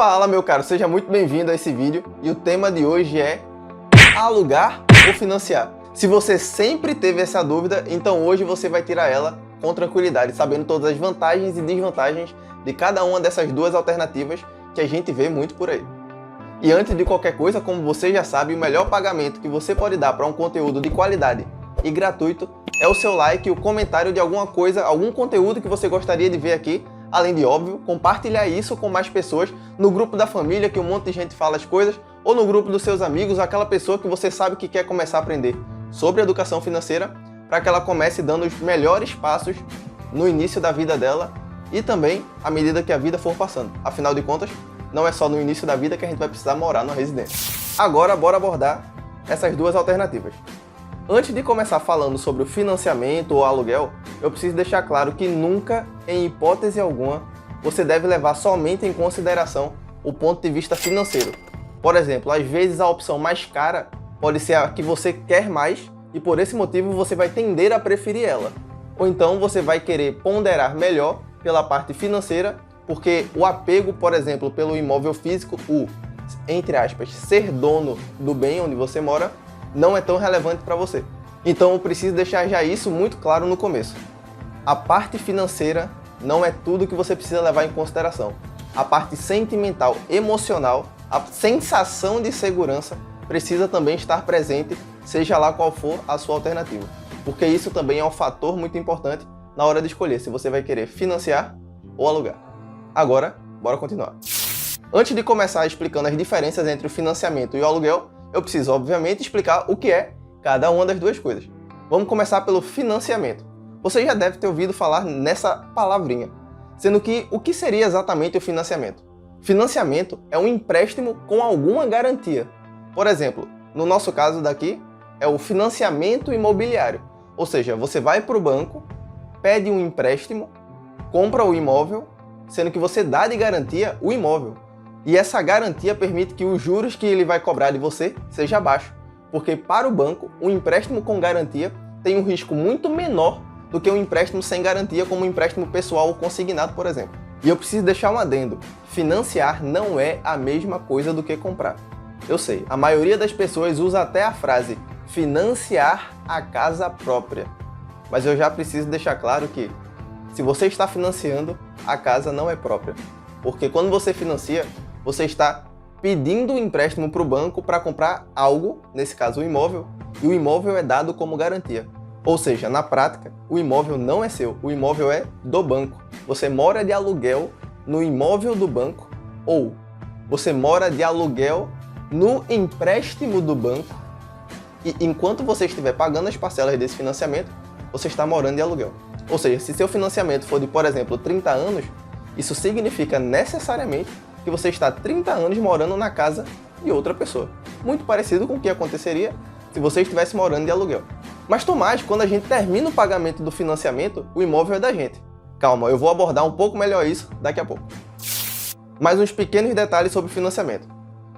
Fala, meu caro, seja muito bem-vindo a esse vídeo e o tema de hoje é alugar ou financiar. Se você sempre teve essa dúvida, então hoje você vai tirar ela com tranquilidade, sabendo todas as vantagens e desvantagens de cada uma dessas duas alternativas que a gente vê muito por aí. E antes de qualquer coisa, como você já sabe, o melhor pagamento que você pode dar para um conteúdo de qualidade e gratuito é o seu like e o comentário de alguma coisa, algum conteúdo que você gostaria de ver aqui. Além de, óbvio, compartilhar isso com mais pessoas no grupo da família, que um monte de gente fala as coisas, ou no grupo dos seus amigos, aquela pessoa que você sabe que quer começar a aprender sobre educação financeira, para que ela comece dando os melhores passos no início da vida dela e também à medida que a vida for passando. Afinal de contas, não é só no início da vida que a gente vai precisar morar na residência. Agora, bora abordar essas duas alternativas. Antes de começar falando sobre o financiamento ou aluguel, eu preciso deixar claro que nunca, em hipótese alguma, você deve levar somente em consideração o ponto de vista financeiro. Por exemplo, às vezes a opção mais cara pode ser a que você quer mais e por esse motivo você vai tender a preferir ela. Ou então você vai querer ponderar melhor pela parte financeira, porque o apego, por exemplo, pelo imóvel físico, entre aspas, ser dono do bem onde você mora, não é tão relevante para você. Então eu preciso deixar já isso muito claro no começo. A parte financeira não é tudo que você precisa levar em consideração. A parte sentimental, emocional, a sensação de segurança precisa também estar presente, seja lá qual for a sua alternativa. Porque isso também é um fator muito importante na hora de escolher se você vai querer financiar ou alugar. Agora, bora continuar. Antes de começar explicando as diferenças entre o financiamento e o aluguel, eu preciso, obviamente, explicar o que é cada uma das duas coisas. Vamos começar pelo financiamento. Você já deve ter ouvido falar nessa palavrinha, sendo que o que seria exatamente o financiamento? Financiamento é um empréstimo com alguma garantia. Por exemplo, no nosso caso daqui, é o financiamento imobiliário. Ou seja, você vai para o banco, pede um empréstimo, compra o imóvel, sendo que você dá de garantia o imóvel. E essa garantia permite que os juros que ele vai cobrar de você seja baixo, porque para o banco, um empréstimo com garantia tem um risco muito menor do que um empréstimo sem garantia, como um empréstimo pessoal ou consignado, por exemplo. E eu preciso deixar um adendo: financiar não é a mesma coisa do que comprar. Eu sei, a maioria das pessoas usa até a frase financiar a casa própria, mas eu já preciso deixar claro que, se você está financiando, a casa não é própria, porque quando você financia, você está pedindo um empréstimo para o banco para comprar algo, nesse caso o imóvel, e o imóvel é dado como garantia. Ou seja, na prática, o imóvel não é seu, o imóvel é do banco. Você mora de aluguel no imóvel do banco, ou você mora de aluguel no empréstimo do banco, e enquanto você estiver pagando as parcelas desse financiamento, você está morando de aluguel. Ou seja, se seu financiamento for de, por exemplo, 30 anos, isso significa necessariamente que você está 30 anos morando na casa de outra pessoa. Muito parecido com o que aconteceria se você estivesse morando de aluguel. Mas Tomás, quando a gente termina o pagamento do financiamento, o imóvel é da gente. Calma, eu vou abordar um pouco melhor isso daqui a pouco. Mais uns pequenos detalhes sobre o financiamento.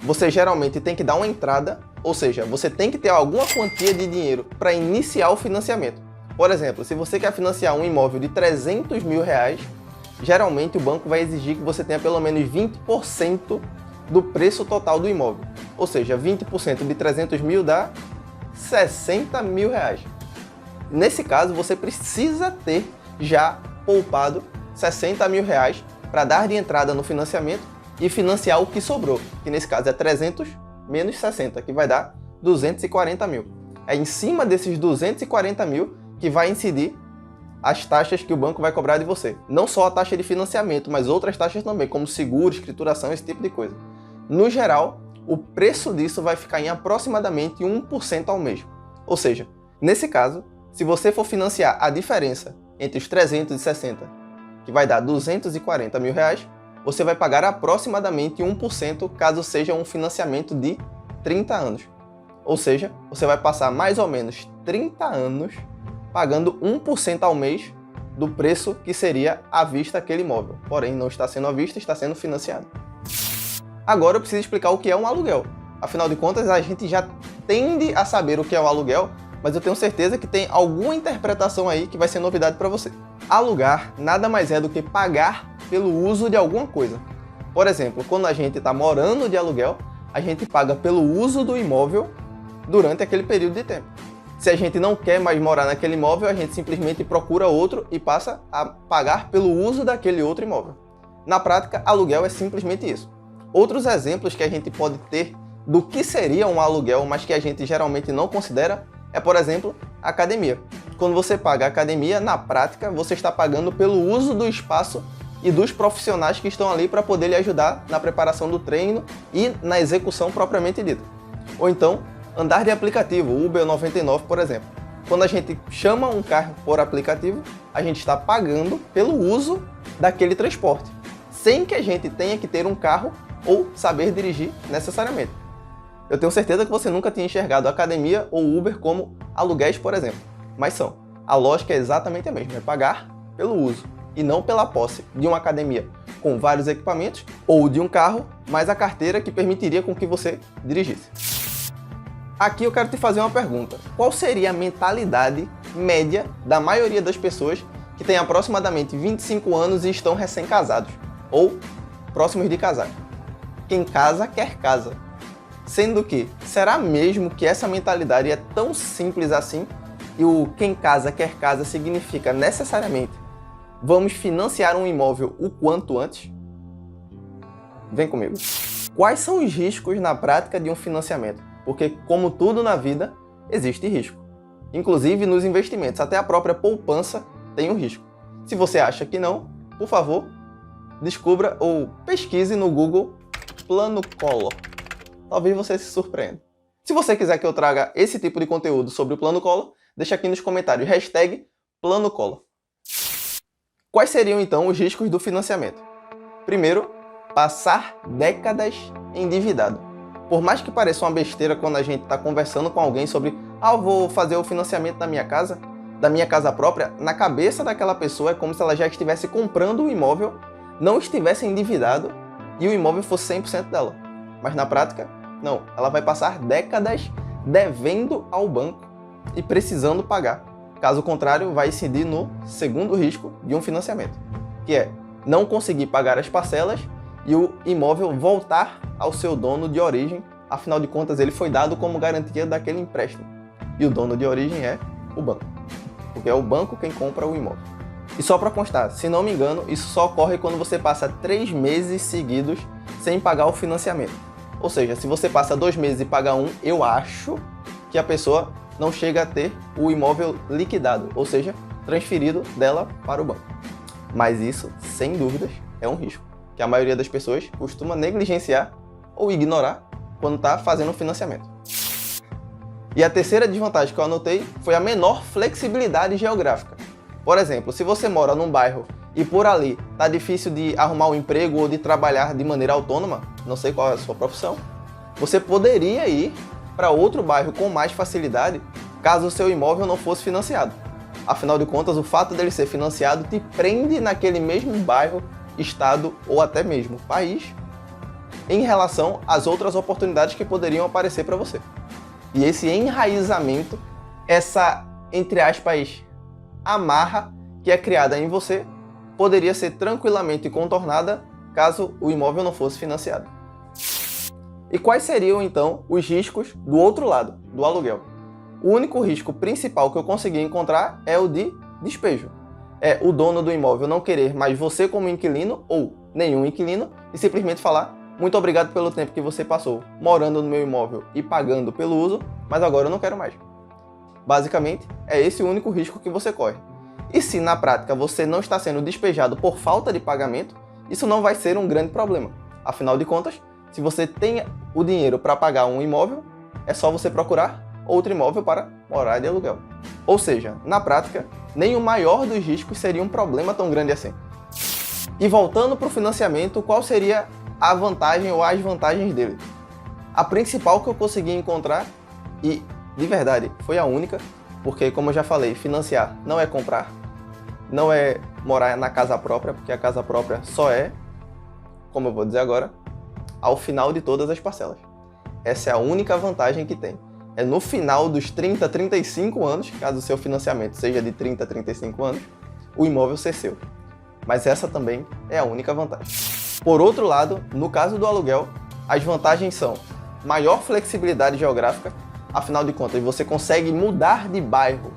Você geralmente tem que dar uma entrada, ou seja, você tem que ter alguma quantia de dinheiro para iniciar o financiamento. Por exemplo, se você quer financiar um imóvel de 300 mil reais, geralmente o banco vai exigir que você tenha pelo menos 20% do preço total do imóvel. Ou seja, 20% de 300 mil dá 60 mil reais. Nesse caso, você precisa ter já poupado 60 mil reais para dar de entrada no financiamento e financiar o que sobrou, que nesse caso é 300 menos 60, que vai dar 240 mil. É em cima desses 240 mil que vai incidir as taxas que o banco vai cobrar de você. Não só a taxa de financiamento, mas outras taxas também, como seguro, escrituração, esse tipo de coisa. No geral, o preço disso vai ficar em aproximadamente 1% ao mês. Ou seja, nesse caso, se você for financiar a diferença entre os 360, que vai dar 240 mil reais, você vai pagar aproximadamente 1% caso seja um financiamento de 30 anos. Ou seja, você vai passar mais ou menos 30 anos pagando 1% ao mês do preço que seria à vista aquele imóvel. Porém, não está sendo à vista, está sendo financiado. Agora eu preciso explicar o que é um aluguel. Afinal de contas, a gente já tende a saber o que é um aluguel, mas eu tenho certeza que tem alguma interpretação aí que vai ser novidade para você. Alugar nada mais é do que pagar pelo uso de alguma coisa. Por exemplo, quando a gente está morando de aluguel, a gente paga pelo uso do imóvel durante aquele período de tempo. Se a gente não quer mais morar naquele imóvel, a gente simplesmente procura outro e passa a pagar pelo uso daquele outro imóvel. Na prática, aluguel é simplesmente isso. Outros exemplos que a gente pode ter do que seria um aluguel, mas que a gente geralmente não considera, é, por exemplo, a academia. Quando você paga a academia, na prática, você está pagando pelo uso do espaço e dos profissionais que estão ali para poder lhe ajudar na preparação do treino e na execução propriamente dita. Ou então, andar de aplicativo, Uber 99, por exemplo. Quando a gente chama um carro por aplicativo, a gente está pagando pelo uso daquele transporte, sem que a gente tenha que ter um carro ou saber dirigir necessariamente. Eu tenho certeza que você nunca tinha enxergado academia ou Uber como aluguéis, por exemplo, mas são. A lógica é exatamente a mesma, é pagar pelo uso e não pela posse de uma academia com vários equipamentos ou de um carro, mais a carteira que permitiria com que você dirigisse. Aqui eu quero te fazer uma pergunta. Qual seria a mentalidade média da maioria das pessoas que têm aproximadamente 25 anos e estão recém-casados ou próximos de casar? Quem casa, quer casa. Sendo que, será mesmo que essa mentalidade é tão simples assim e o quem casa, quer casa significa necessariamente vamos financiar um imóvel o quanto antes? Vem comigo. Quais são os riscos na prática de um financiamento? Porque, como tudo na vida, existe risco. Inclusive nos investimentos, até a própria poupança tem um risco. Se você acha que não, por favor, descubra ou pesquise no Google Plano Collor. Talvez você se surpreenda. Se você quiser que eu traga esse tipo de conteúdo sobre o Plano Collor, deixa aqui nos comentários, #Plano Collor. Quais seriam então os riscos do financiamento? Primeiro, passar décadas endividado. Por mais que pareça uma besteira quando a gente está conversando com alguém sobre eu vou fazer o financiamento da minha casa própria, na cabeça daquela pessoa é como se ela já estivesse comprando o imóvel, não estivesse endividado e o imóvel fosse 100% dela. Mas na prática, não. Ela vai passar décadas devendo ao banco e precisando pagar. Caso contrário, vai incidir no segundo risco de um financiamento, que é não conseguir pagar as parcelas e o imóvel voltar ao seu dono de origem. Afinal de contas, ele foi dado como garantia daquele empréstimo. E o dono de origem é o banco, porque é o banco quem compra o imóvel. E só para constar, se não me engano, isso só ocorre quando você passa 3 meses seguidos sem pagar o financiamento. Ou seja, se você passa 2 meses e paga um, eu acho que a pessoa não chega a ter o imóvel liquidado, ou seja, transferido dela para o banco. Mas isso, sem dúvidas, é um risco, que a maioria das pessoas costuma negligenciar ou ignorar quando está fazendo um financiamento. E a terceira desvantagem que eu anotei foi a menor flexibilidade geográfica. Por exemplo, se você mora num bairro e por ali está difícil de arrumar um emprego ou de trabalhar de maneira autônoma, não sei qual é a sua profissão, você poderia ir para outro bairro com mais facilidade caso o seu imóvel não fosse financiado. Afinal de contas, o fato dele ser financiado te prende naquele mesmo bairro, estado ou até mesmo país em relação às outras oportunidades que poderiam aparecer para você. E esse enraizamento, essa, entre aspas, amarra que é criada em você, poderia ser tranquilamente contornada caso o imóvel não fosse financiado. E quais seriam, então, os riscos do outro lado, do aluguel? O único risco principal que eu consegui encontrar é o de despejo. É o dono do imóvel não querer mais você como inquilino ou nenhum inquilino e simplesmente falar: muito obrigado pelo tempo que você passou morando no meu imóvel e pagando pelo uso, mas agora eu não quero mais. Basicamente, é esse o único risco que você corre. E se na prática você não está sendo despejado por falta de pagamento, isso não vai ser um grande problema. Afinal de contas, se você tem o dinheiro para pagar um imóvel, é só você procurar outro imóvel para morar de aluguel. Ou seja, na prática, nem o maior dos riscos seria um problema tão grande assim. E voltando para o financiamento, qual seria a vantagem ou as vantagens dele? A principal que eu consegui encontrar, e de verdade foi a única, porque como eu já falei, financiar não é comprar, não é morar na casa própria, porque a casa própria só é, como eu vou dizer agora, ao final de todas as parcelas. Essa é a única vantagem que tem. É no final dos 30, 35 anos, caso o seu financiamento seja de 30, 35 anos, o imóvel ser seu. Mas essa também é a única vantagem. Por outro lado, no caso do aluguel, as vantagens são maior flexibilidade geográfica, afinal de contas você consegue mudar de bairro,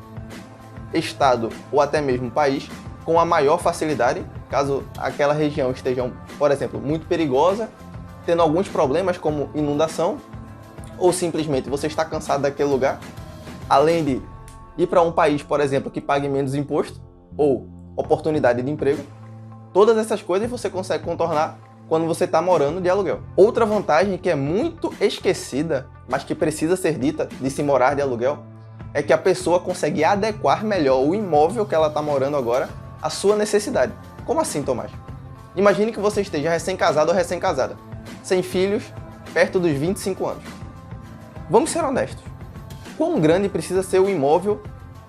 estado ou até mesmo país com a maior facilidade, caso aquela região esteja, por exemplo, muito perigosa, tendo alguns problemas como inundação, ou simplesmente você está cansado daquele lugar, além de ir para um país, por exemplo, que pague menos imposto, ou oportunidade de emprego. Todas essas coisas você consegue contornar quando você está morando de aluguel. Outra vantagem que é muito esquecida, mas que precisa ser dita de se morar de aluguel, é que a pessoa consegue adequar melhor o imóvel que ela está morando agora à sua necessidade. Como assim, Tomás? Imagine que você esteja recém-casado ou recém-casada, sem filhos, perto dos 25 anos. Vamos ser honestos. Quão grande precisa ser o imóvel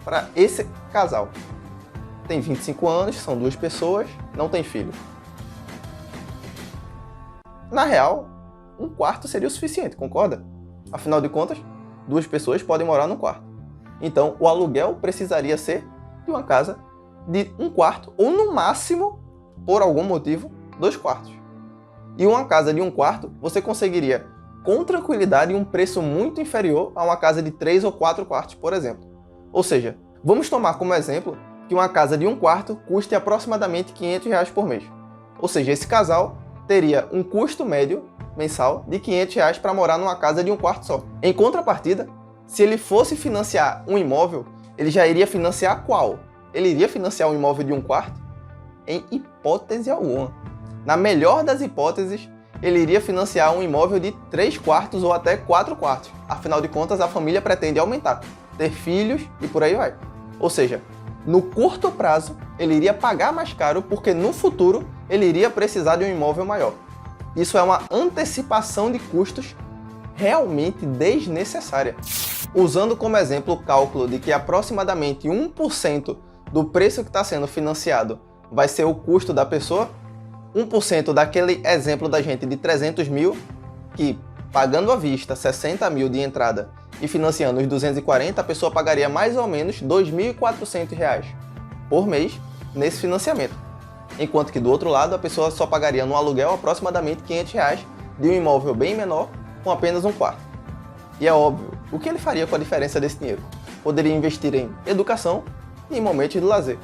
para esse casal? Tem 25 anos, são 2 pessoas, não tem filho. Na real, um quarto seria o suficiente, concorda? Afinal de contas, 2 pessoas podem morar num quarto. Então, o aluguel precisaria ser de uma casa de 1 quarto, ou no máximo, por algum motivo, 2 quartos. E uma casa de 1 quarto, você conseguiria, com tranquilidade, um preço muito inferior a uma casa de 3 ou 4 quartos, por exemplo. Ou seja, vamos tomar como exemplo que uma casa de 1 quarto custe aproximadamente R$500 por mês. Ou seja, esse casal teria um custo médio mensal de R$500 para morar numa casa de 1 quarto só. Em contrapartida, se ele fosse financiar um imóvel, ele já iria financiar qual? Ele iria financiar um imóvel de 1 quarto? Em hipótese alguma. Na melhor das hipóteses, ele iria financiar um imóvel de 3 quartos ou até 4 quartos. Afinal de contas, a família pretende aumentar, ter filhos e por aí vai. Ou seja, no curto prazo, ele iria pagar mais caro porque no futuro ele iria precisar de um imóvel maior. Isso é uma antecipação de custos realmente desnecessária. Usando como exemplo o cálculo de que aproximadamente 1% do preço que está sendo financiado vai ser o custo da pessoa, 1% daquele exemplo da gente de 300 mil, que pagando à vista 60 mil de entrada e financiando os 240, a pessoa pagaria mais ou menos R$ 2.400 por mês nesse financiamento. Enquanto que do outro lado, a pessoa só pagaria no aluguel aproximadamente R$500 de um imóvel bem menor com apenas 1 quarto. E é óbvio, o que ele faria com a diferença desse dinheiro? Poderia investir em educação e em momentos de lazer.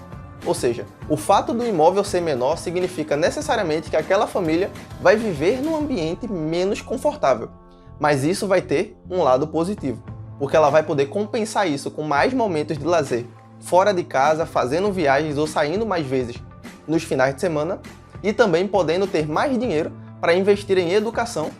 Ou seja, o fato do imóvel ser menor significa necessariamente que aquela família vai viver num ambiente menos confortável. Mas isso vai ter um lado positivo, porque ela vai poder compensar isso com mais momentos de lazer fora de casa, fazendo viagens ou saindo mais vezes nos finais de semana e também podendo ter mais dinheiro para investir em educação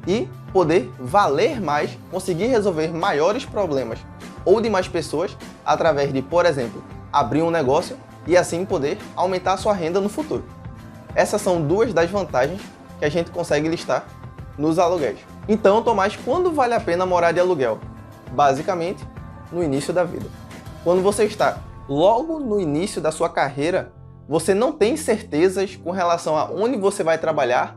e poder valer mais, conseguir resolver maiores problemas ou de mais pessoas através de, por exemplo, abrir um negócio e assim poder aumentar a sua renda no futuro. Essas são 2 das vantagens que a gente consegue listar nos aluguéis. Então, Tomás, quando vale a pena morar de aluguel? Basicamente, no início da vida. Quando você está logo no início da sua carreira, você não tem certezas com relação a onde você vai trabalhar,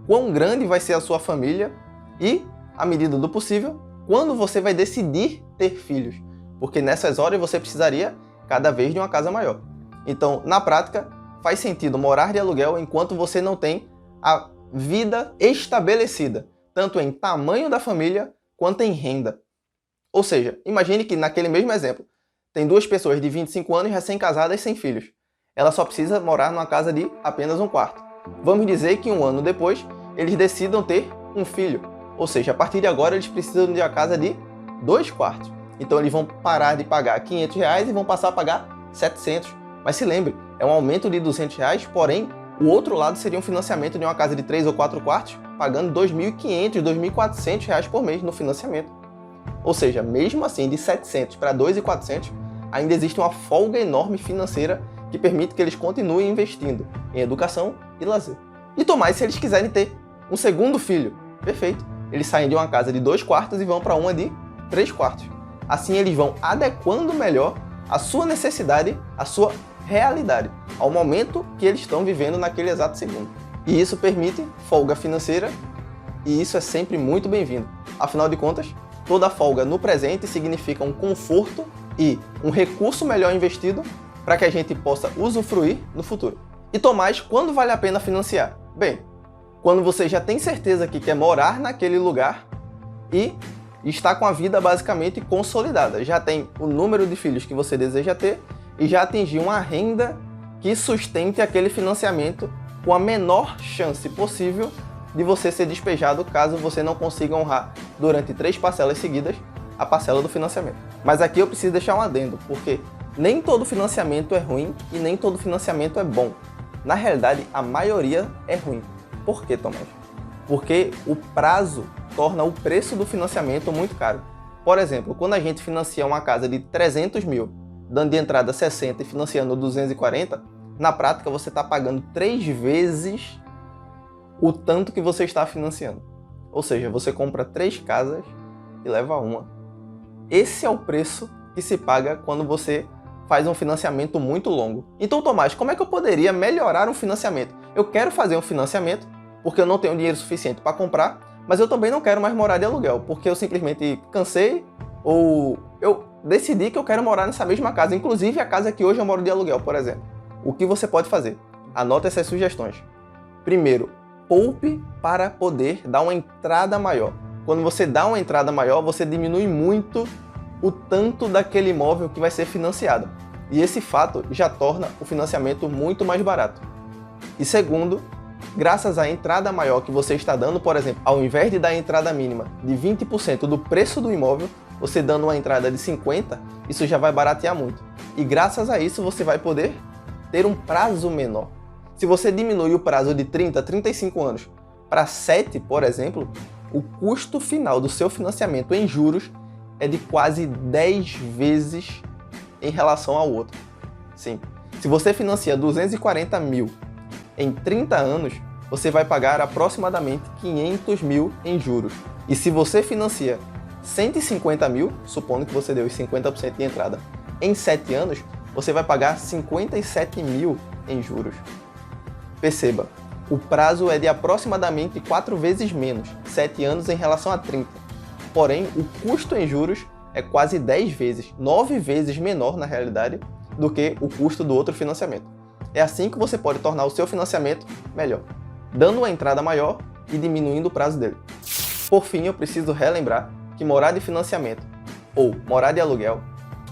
quão grande vai ser a sua família e, à medida do possível, quando você vai decidir ter filhos. Porque nessas horas você precisaria cada vez de uma casa maior. Então, na prática, faz sentido morar de aluguel enquanto você não tem a vida estabelecida, tanto em tamanho da família quanto em renda. Ou seja, imagine que naquele mesmo exemplo, tem 2 pessoas de 25 anos recém-casadas sem filhos. Ela só precisa morar numa casa de apenas 1 quarto. Vamos dizer que 1 ano depois, eles decidam ter um filho. Ou seja, a partir de agora eles precisam de uma casa de 2 quartos. Então eles vão parar de pagar R$500 e vão passar a pagar 700. Mas se lembre, é um aumento de R$200, porém, o outro lado seria um financiamento de uma casa de 3 ou 4 quartos, pagando R$2.500, R$2.400 por mês no financiamento. Ou seja, mesmo assim, de 700 para 2.400, ainda existe uma folga enorme financeira que permite que eles continuem investindo em educação e lazer. E Tomás, se eles quiserem ter um segundo filho, perfeito. Eles saem de uma casa de 2 quartos e vão para uma de 3 quartos. Assim eles vão adequando melhor a sua necessidade, a sua realidade, ao momento que eles estão vivendo naquele exato segundo. E isso permite folga financeira e isso é sempre muito bem-vindo. Afinal de contas, toda folga no presente significa um conforto e um recurso melhor investido para que a gente possa usufruir no futuro. E Tomás, quando vale a pena financiar? Bem, quando você já tem certeza que quer morar naquele lugar e está com a vida basicamente consolidada. Já tem o número de filhos que você deseja ter e já atingiu uma renda que sustente aquele financiamento com a menor chance possível de você ser despejado caso você não consiga honrar durante 3 parcelas seguidas a parcela do financiamento. Mas aqui eu preciso deixar um adendo, porque nem todo financiamento é ruim e nem todo financiamento é bom. Na realidade, a maioria é ruim. Por quê, Tomás? Porque o prazo torna o preço do financiamento muito caro. Por exemplo, quando a gente financia uma casa de 300 mil, dando de entrada 60 e financiando 240, na prática você está pagando 3 vezes o tanto que você está financiando. Ou seja, você compra 3 casas e leva uma. Esse é o preço que se paga quando você faz um financiamento muito longo. Então, Tomás, como é que eu poderia melhorar um financiamento? Eu quero fazer um financiamento porque eu não tenho dinheiro suficiente para comprar, mas eu também não quero mais morar de aluguel, porque eu simplesmente cansei ou eu decidi que eu quero morar nessa mesma casa, inclusive a casa que hoje eu moro de aluguel, por exemplo. O que você pode fazer? Anota essas sugestões. Primeiro, poupe para poder dar uma entrada maior. Quando você dá uma entrada maior, você diminui muito o tanto daquele imóvel que vai ser financiado. E esse fato já torna o financiamento muito mais barato. E segundo, graças à entrada maior que você está dando, por exemplo, ao invés de dar a entrada mínima de 20% do preço do imóvel, você dando uma entrada de 50%, isso já vai baratear muito. E graças a isso você vai poder ter um prazo menor. Se você diminui o prazo de 30 a 35 anos para 7, por exemplo, o custo final do seu financiamento em juros é de quase 10 vezes em relação ao outro. Sim, se você financia 240 mil em 30 anos, você vai pagar aproximadamente 500 mil em juros. E se você financia 150 mil, supondo que você deu os 50% de entrada, em 7 anos, você vai pagar 57 mil em juros. Perceba, o prazo é de aproximadamente 4 vezes menos, 7 anos em relação a 30. Porém, o custo em juros é quase 10 vezes, 9 vezes menor na realidade, do que o custo do outro financiamento. É assim que você pode tornar o seu financiamento melhor, dando uma entrada maior e diminuindo o prazo dele. Por fim, eu preciso relembrar que morar de financiamento ou morar de aluguel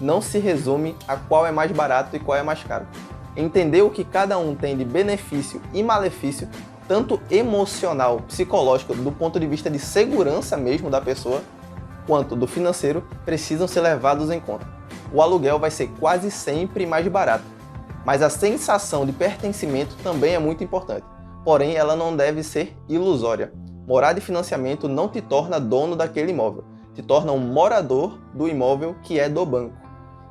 não se resume a qual é mais barato e qual é mais caro. Entender o que cada um tem de benefício e malefício, tanto emocional, psicológico, do ponto de vista de segurança mesmo da pessoa, quanto do financeiro, precisam ser levados em conta. O aluguel vai ser quase sempre mais barato, mas a sensação de pertencimento também é muito importante. Porém, ela não deve ser ilusória. Morar de financiamento não te torna dono daquele imóvel, te torna um morador do imóvel que é do banco.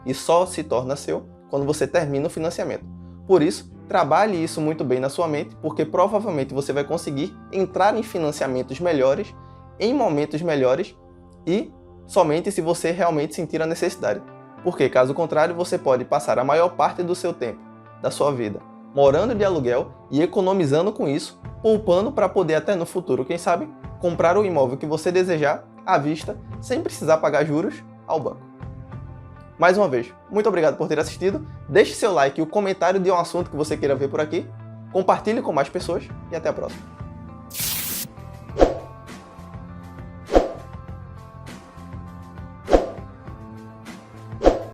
E só se torna seu quando você termina o financiamento. Por isso, trabalhe isso muito bem na sua mente, porque provavelmente você vai conseguir entrar em financiamentos melhores, em momentos melhores e somente se você realmente sentir a necessidade. Porque, caso contrário, você pode passar a maior parte do seu tempo, da sua vida, morando de aluguel e economizando com isso, poupando para poder até no futuro, quem sabe, comprar o imóvel que você desejar à vista, sem precisar pagar juros ao banco. Mais uma vez, muito obrigado por ter assistido, deixe seu like e o comentário de um assunto que você queira ver por aqui, compartilhe com mais pessoas e até a próxima.